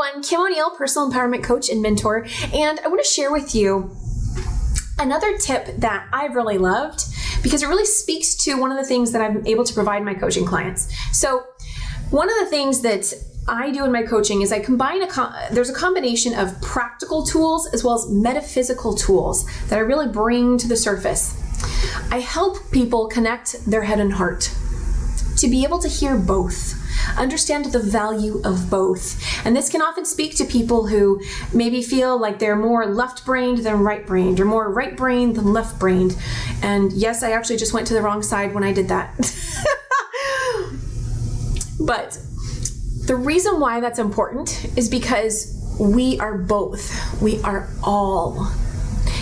everyone, Kim O'Neill, personal empowerment coach and mentor, and I want to share with you another tip that I've really loved because it really speaks to one of the things that I'm able to provide my coaching clients. So one of the things that I do in my coaching is I combine there's a combination of practical tools as well as metaphysical tools that I really bring to the surface. I help people connect their head and heart to be able to hear both, understand the value of both. And this can often speak to people who maybe feel like they're more left-brained than right-brained, or more right-brained than left-brained. And yes, I actually just went to the wrong side when I did that. But the reason why that's important is because we are both. We are all.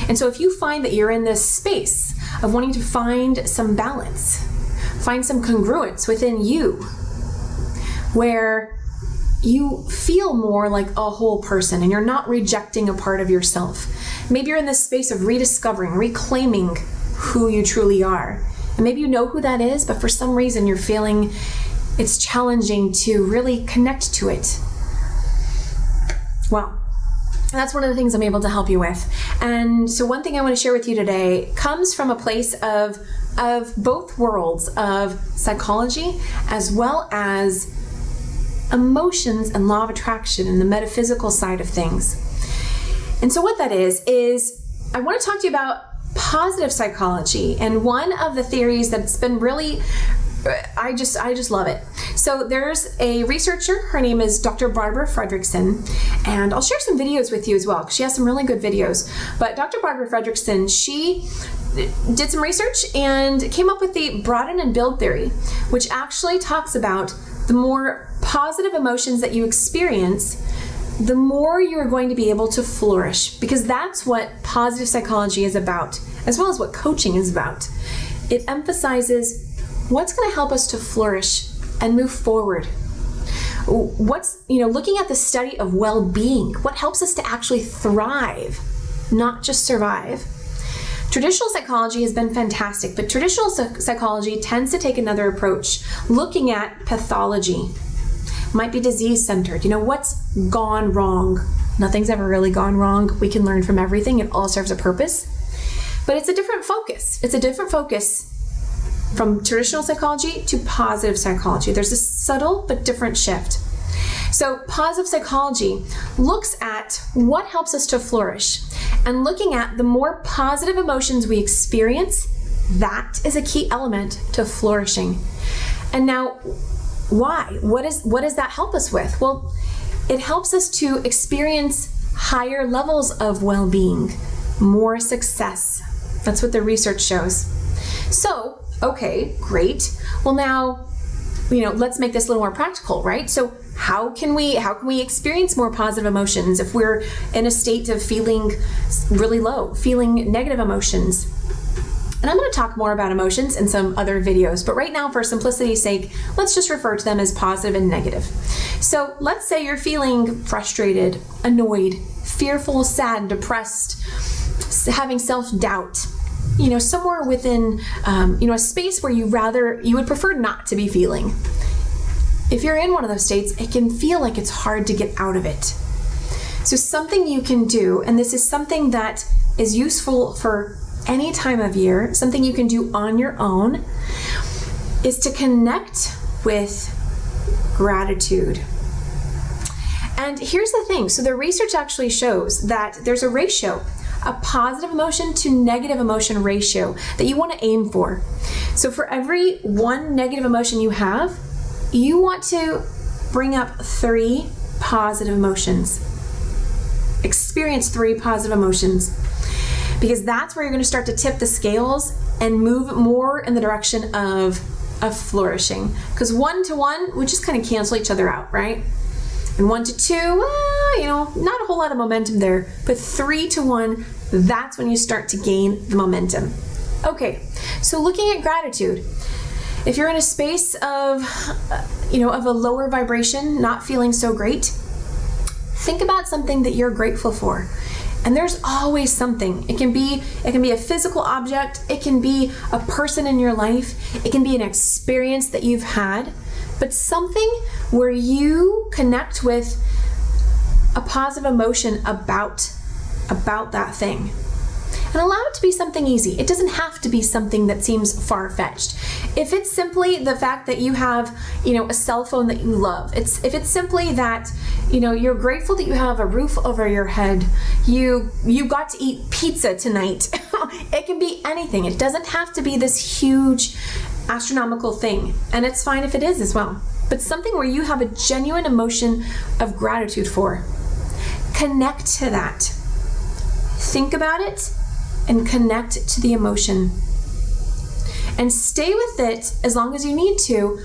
And so if you find that you're in this space of wanting to find some balance, find some congruence within you, where you feel more like a whole person and you're not rejecting a part of yourself. Maybe you're in this space of rediscovering, reclaiming who you truly are. And maybe you know who that is, but for some reason you're feeling it's challenging to really connect to it. Well, that's one of the things I'm able to help you with. And so one thing I want to share with you today comes from a place of both worlds of psychology as well as emotions and law of attraction and the metaphysical side of things. And so what that is I want to talk to you about positive psychology. And one of the theories that's been really, I just love it. So there's a researcher, her name is Dr. Barbara Fredrickson, and I'll share some videos with you as well because she has some really good videos. But Dr. Barbara Fredrickson, she did some research and came up with the broaden and build theory, which actually talks about the more positive emotions that you experience, the more you're going to be able to flourish, because that's what positive psychology is about, as well as what coaching is about. It emphasizes what's going to help us to flourish and move forward. What's, looking at the study of well-being, what helps us to actually thrive, not just survive. Traditional psychology has been fantastic, but traditional psychology tends to take another approach, looking at pathology. Might be disease-centered. What's gone wrong? Nothing's ever really gone wrong. We can learn from everything. It all serves a purpose. But it's a different focus. It's a different focus from traditional psychology to positive psychology. There's a subtle but different shift. So positive psychology looks at what helps us to flourish, and looking at the more positive emotions we experience, that is a key element to flourishing. And now, why? What does that help us with? Well, it helps us to experience higher levels of well-being, more success. That's what the research shows. So, okay, great. Well, now, let's make this a little more practical, right? So how can we experience more positive emotions if we're in a state of feeling really low, feeling negative emotions? And I'm going to talk more about emotions in some other videos, but right now, for simplicity's sake, let's just refer to them as positive and negative. So let's say you're feeling frustrated, annoyed, fearful, sad, depressed, having self-doubt, somewhere within, a space where you would prefer not to be feeling. If you're in one of those states, it can feel like it's hard to get out of it. So something you can do, and this is something that is useful for any time of year, something you can do on your own, is to connect with gratitude. And here's the thing. So the research actually shows that there's a ratio, a positive emotion to negative emotion ratio that you want to aim for. So for every one negative emotion you have, you want to bring up 3 positive emotions. Experience 3 positive emotions, because that's where you're going to start to tip the scales and move more in the direction of flourishing. Because 1 to 1 would just kind of cancel each other out, right? And 1 to 2, not a whole lot of momentum there. But 3 to 1, that's when you start to gain the momentum. Okay, so looking at gratitude. If you're in a space of a lower vibration, not feeling so great, think about something that you're grateful for. And there's always something. It can be a physical object, it can be a person in your life, it can be an experience that you've had, but something where you connect with a positive emotion about that thing. And allow it to be something easy. It doesn't have to be something that seems far-fetched. If it's simply the fact that you have, a cell phone that you love, if it's simply that, you're grateful that you have a roof over your head, you got to eat pizza tonight. It can be anything. It doesn't have to be this huge astronomical thing. And it's fine if it is as well. But something where you have a genuine emotion of gratitude for. Connect to that. Think about it and connect to the emotion. And stay with it as long as you need to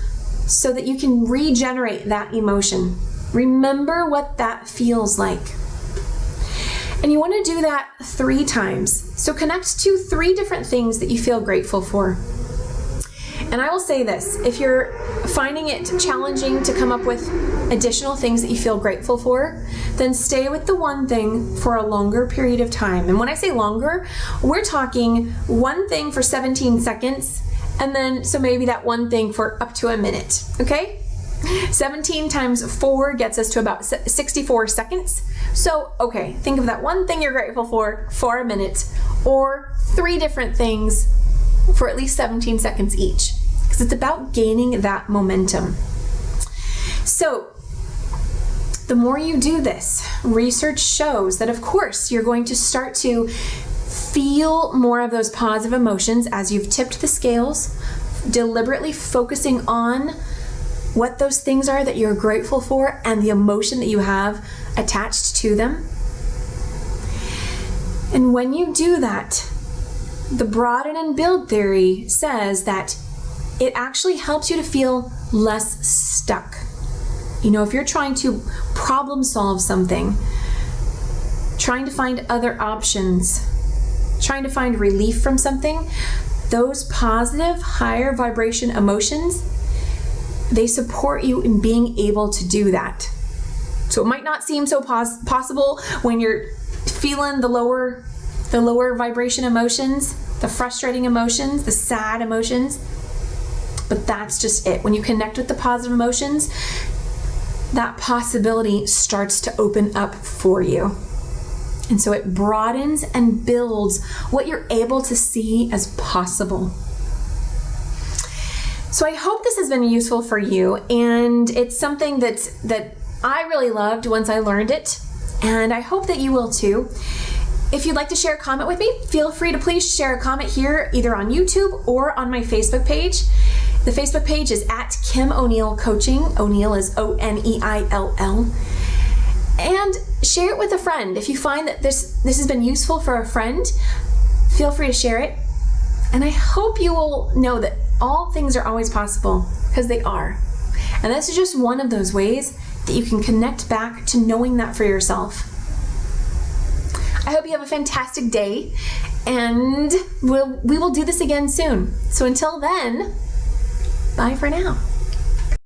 so that you can regenerate that emotion. Remember what that feels like. And you want to do that 3 times. So connect to 3 different things that you feel grateful for. And I will say this, if you're finding it challenging to come up with additional things that you feel grateful for, then stay with the one thing for a longer period of time. And when I say longer, we're talking one thing for 17 seconds, and then so maybe that one thing for up to a minute, okay? 17 times 4 gets us to about 64 seconds. So, okay, think of that one thing you're grateful for a minute, or 3 different things for at least 17 seconds each, because it's about gaining that momentum. So the more you do this, research shows that of course you're going to start to feel more of those positive emotions as you've tipped the scales, deliberately focusing on what those things are that you're grateful for and the emotion that you have attached to them. And when you do that, the broaden and build theory says that it actually helps you to feel less stuck. If you're trying to problem solve something, trying to find other options, trying to find relief from something, those positive, higher vibration emotions, they support you in being able to do that. So it might not seem so possible when you're feeling the lower vibration emotions, the frustrating emotions, the sad emotions, but that's just it. When you connect with the positive emotions, that possibility starts to open up for you. And so it broadens and builds what you're able to see as possible. So I hope this has been useful for you, and it's something that I really loved once I learned it, and I hope that you will too. If you'd like to share a comment with me, feel free to please share a comment here, either on YouTube or on my Facebook page. The Facebook page is at Kim O'Neill Coaching. O'Neill is O'Neill. And share it with a friend. If you find that this has been useful for a friend, feel free to share it. And I hope you will know that all things are always possible, because they are. And this is just one of those ways that you can connect back to knowing that for yourself. I hope you have a fantastic day, and we will do this again soon. So until then, bye for now.